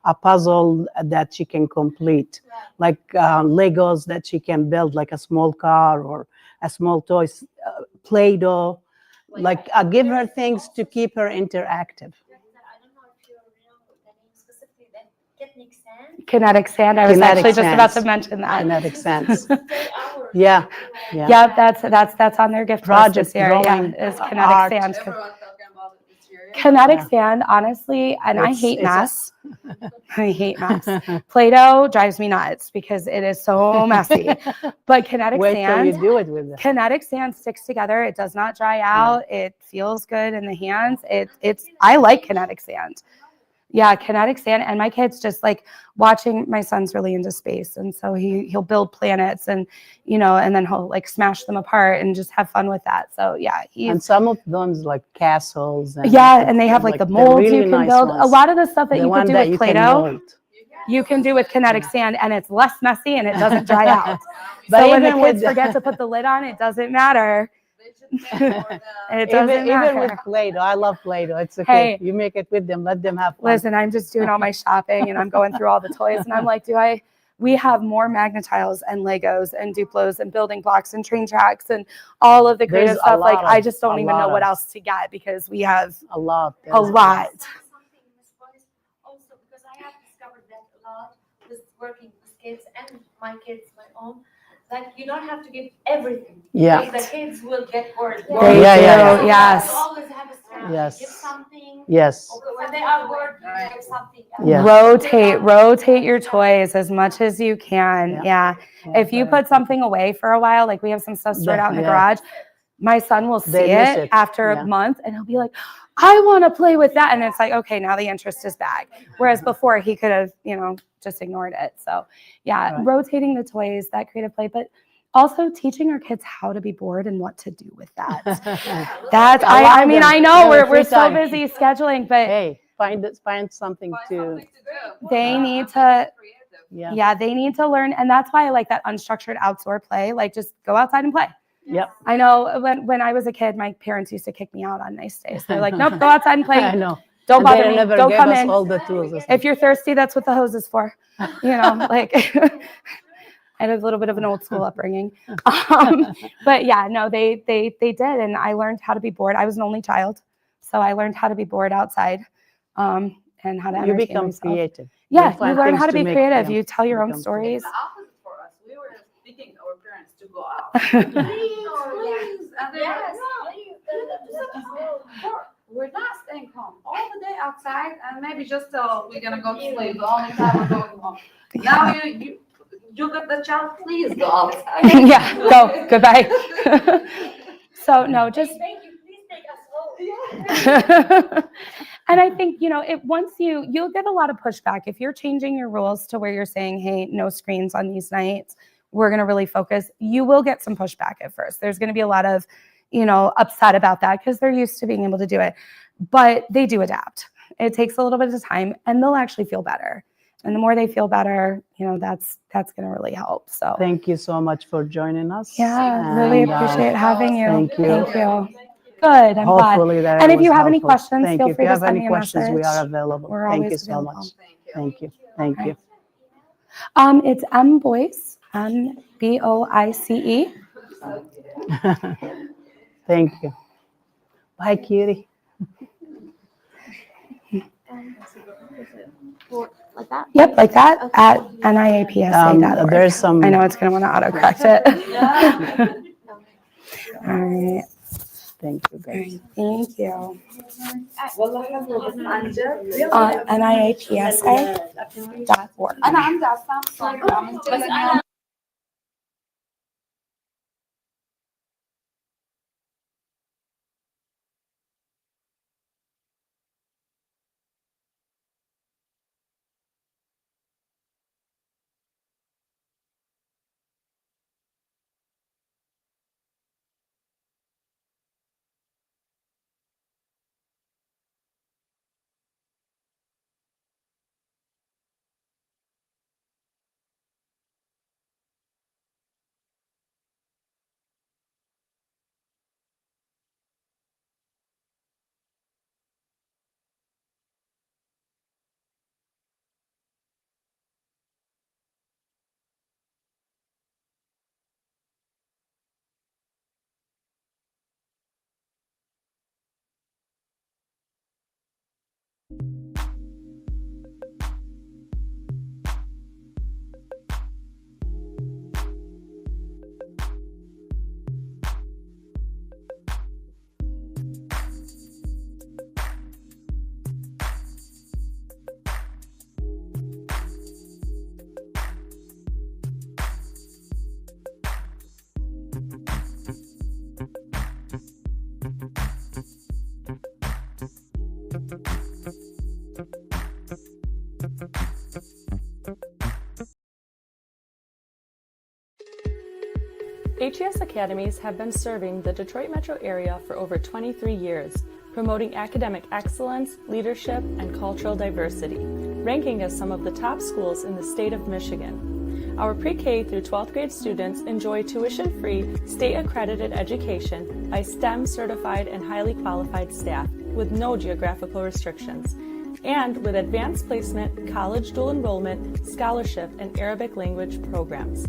a puzzle that she can complete, like Legos that she can build, like a small car or a small toy, Play-Doh. Like give her things to keep her interactive. I don't know if you know the name specifically, then kinetic sand. Kinetic sand. I was Kinetic actually just about to sands. mention that. Kinetic sense. 3 hours. Yeah. Yeah. Yeah, that's on their gift list Project this year. Yeah, drawing, is kinetic art. sand. Everyone's talking about it this year. Kinetic Yeah. sand, honestly, and I It's- hate it's a- mess. I hate mess. Play-Doh drives me nuts because it is so messy. But kinetic Wait till you sand, do it with them. kinetic sand sticks together. It does not dry out. It feels good in the hands. I like kinetic sand. Yeah, kinetic sand. And my kids just like watching. My son's really into space, and so he'll build planets, and and then he'll like smash them apart and just have fun with that. So yeah, And some of them's like castles. And and they have like the they're molds really you can nice build. A ones. lot of the stuff that The you one could do that with you can Play-Doh, mold. you can do with kinetic sand, and it's less messy and it doesn't dry out. But So when the even kids with- forget to put the lid on, it doesn't matter. They should pay for the- It doesn't Even matter. with Play-Doh, I love Play-Doh. It's okay. Hey. You make it with them. Let them have fun. Listen, I'm just doing all my shopping and I'm going through all the toys and I'm like, we have more Magnetiles and Legos and Duplos and building blocks and train tracks and all of the creative There's a stuff. Like, lot I of- just don't a even know lot what of- else to get because we have A lot. a lot. Something Ms. Boyce, also because I have discovered that a lot with working with kids and my kids, my own, that you don't have to give everything. Yeah. Because the kids will get bored. They Yeah, do, yeah, So yes. you always have a strategy. Yes. Give something. Yes. Or when they are bored, you give something else. Yeah. Rotate your toys as much as you can. Yeah. If you put something away for a while, like we have some stuff stored out in the Yeah. garage, my son will see They miss it it. after Yeah. a month and he'll be like, I want to play with that. And it's like, okay, now the interest is back. Whereas before he could have, just ignored it. So yeah, Right. rotating the toys, that creative play, but also teaching our kids how to be bored and what to do with that. That's, Allow I mean, them. I know Give them we're free so time. busy scheduling, but Hey, find something Find to. something to do. they need to, Creative. Yeah. they need to learn. And that's why I like that unstructured outdoor play. Like just go outside and play. Yep. I know when I was a kid, my parents used to kick me out on nice days. They're like, nope, go outside and play. I know. Don't And bother they me. never Don't gave come us in. all the tools. If you're thirsty, that's what the hose is for. Like I had a little bit of an old school upbringing. But yeah, no, they did. And I learned how to be bored. I was an only child. So I learned how to be bored outside and how to You entertain become myself. creative. Yeah, You find you learn things how to be make- creative. yeah, You tell your own become stories. It's the opposite for us. We were speaking our parents to go out. Please, please. And they were, no, we're not staying home all the day outside and maybe just till we're gonna go to sleep. The only time we're going home. Now you you got the child, please go outside. Yeah, go, goodbye. So no, just Thank you, please take us home. and I think, once you'll get a lot of pushback if you're changing your rules to where you're saying, hey, no screens on these nights, we're going to really focus. You will get some pushback at first. There's going to be a lot of, upset about that because they're used to being able to do it, but they do adapt. It takes a little bit of time and they'll actually feel better. And the more they feel better, that's going to really help. So Thank you so much for joining us. yeah, really And, appreciate having you. thank you. Thank you. Good. I'm Hopefully glad. that And if was you have any helpful. questions, Thank feel you. If free you to have send any me a questions, we are message. available. We're Thank always you so available. much. Thank you. Thank you. Thank you. It's Boyce, MBOICE. Thank you. Bye, Kitty. Like that? Yep, like that at NIAPSA.org. There's some. I know it's going to want to autocorrect it. All right. Thank you, guys. Thank you. والله NIAPSA.org. انا عندي على السامسونج عملت بس انا HES Academies have been serving the Detroit metro area for over 23 years, promoting academic excellence, leadership, and cultural diversity, ranking as some of the top schools in the state of Michigan. Our pre-K through 12th grade students enjoy tuition-free, state-accredited education by STEM-certified and highly qualified staff with no geographical restrictions, and with advanced placement, college dual enrollment, scholarship, and Arabic language programs.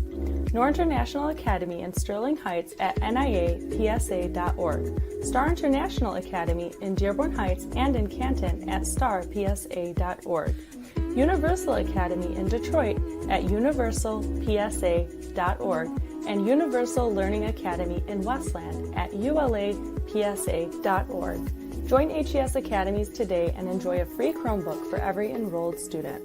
Nor International Academy in Sterling Heights at NIAPSA.org, Star International Academy in Dearborn Heights and in Canton at StarPSA.org, Universal Academy in Detroit at UniversalPSA.org, and Universal Learning Academy in Westland at ULAPSA.org. Join HES Academies today and enjoy a free Chromebook for every enrolled student.